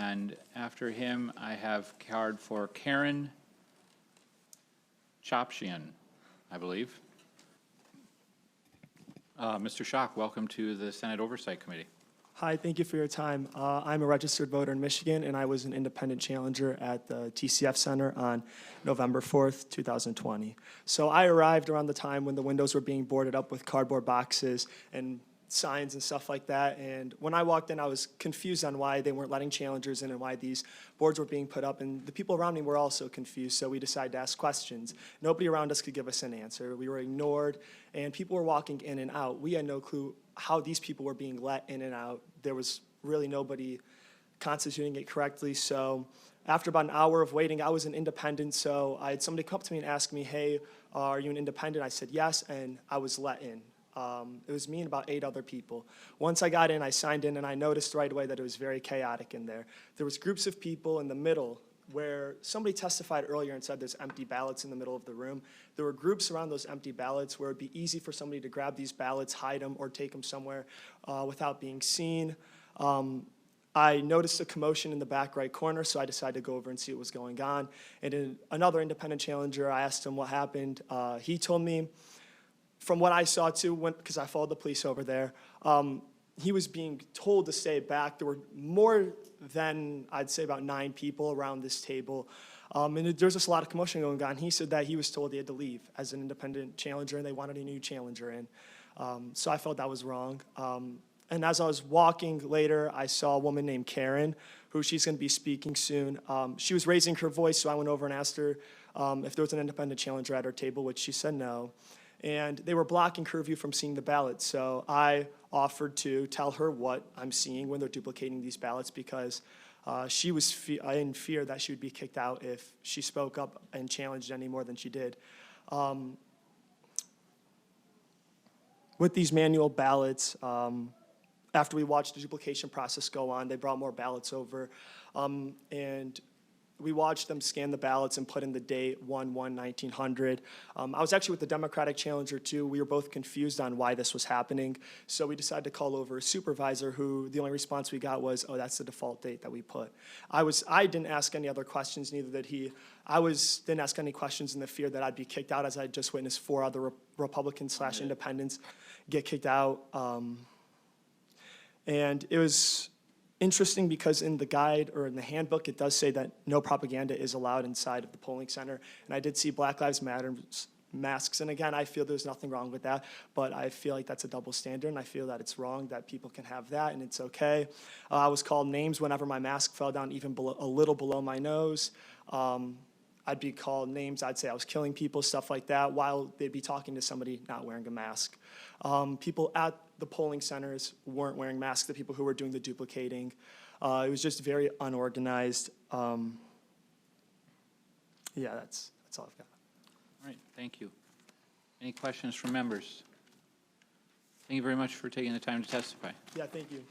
And after him, I have card for Karen Chopshian, I believe. Mr. Schock, welcome to the Senate Oversight Committee. Hi, thank you for your time. I'm a registered voter in Michigan, and I was an independent challenger at the TCF Center on November 4th, 2020. So I arrived around the time when the windows were being boarded up with cardboard boxes and signs and stuff like that. And when I walked in, I was confused on why they weren't letting challengers in and why these boards were being put up. And the people around me were also confused, so we decided to ask questions. Nobody around us could give us an answer. We were ignored, and people were walking in and out. We had no clue how these people were being let in and out. There was really nobody constituting it correctly. So after about an hour of waiting, I was an independent, so I had somebody come up to me and ask me, hey, are you an independent? I said yes, and I was let in. It was me and about 8 other people. Once I got in, I signed in, and I noticed right away that it was very chaotic in there. There was groups of people in the middle where somebody testified earlier and said there's empty ballots in the middle of the room. There were groups around those empty ballots where it'd be easy for somebody to grab these ballots, hide them, or take them somewhere without being seen. I noticed a commotion in the back right corner, so I decided to go over and see what was going on. And then another independent challenger, I asked him what happened. He told me, from what I saw too, because I followed the police over there, he was being told to stay back. There were more than, I'd say, about 9 people around this table. And there's just a lot of commotion going on. He said that he was told he had to leave as an independent challenger, and they wanted a new challenger in. So I felt that was wrong. And as I was walking later, I saw a woman named Karen, who she's going to be speaking soon. She was raising her voice, so I went over and asked her if there was an independent challenger at her table, which she said no. And they were blocking her view from seeing the ballots. So I offered to tell her what I'm seeing when they're duplicating these ballots, because she was in fear that she would be kicked out if she spoke up and challenged any more than she did. With these manual ballots, after we watched the duplication process go on, they brought more ballots over, and we watched them scan the ballots and put in the date 1/1/1900. I was actually with the Democratic challenger too. We were both confused on why this was happening, so we decided to call over a supervisor, who the only response we got was, oh, that's the default date that we put. I didn't ask any other questions, neither did he. Didn't ask any questions in the fear that I'd be kicked out, as I just witnessed 4 other Republicans/independents get kicked out. And it was interesting because in the guide, or in the handbook, it does say that no propaganda is allowed inside of the polling center. And I did see Black Lives Matter masks, and again, I feel there's nothing wrong with that, but I feel like that's a double standard, and I feel that it's wrong that people can have that, and it's okay. I was called names whenever my mask fell down even a little below my nose. I'd be called names. I'd say I was killing people, stuff like that, while they'd be talking to somebody not wearing a mask. People at the polling centers weren't wearing masks, the people who were doing the duplicating. It was just very unorganized. Yeah, that's all I've got. All right, thank you. Any questions from members? Thank you very much for taking the time to testify. Yeah, thank you.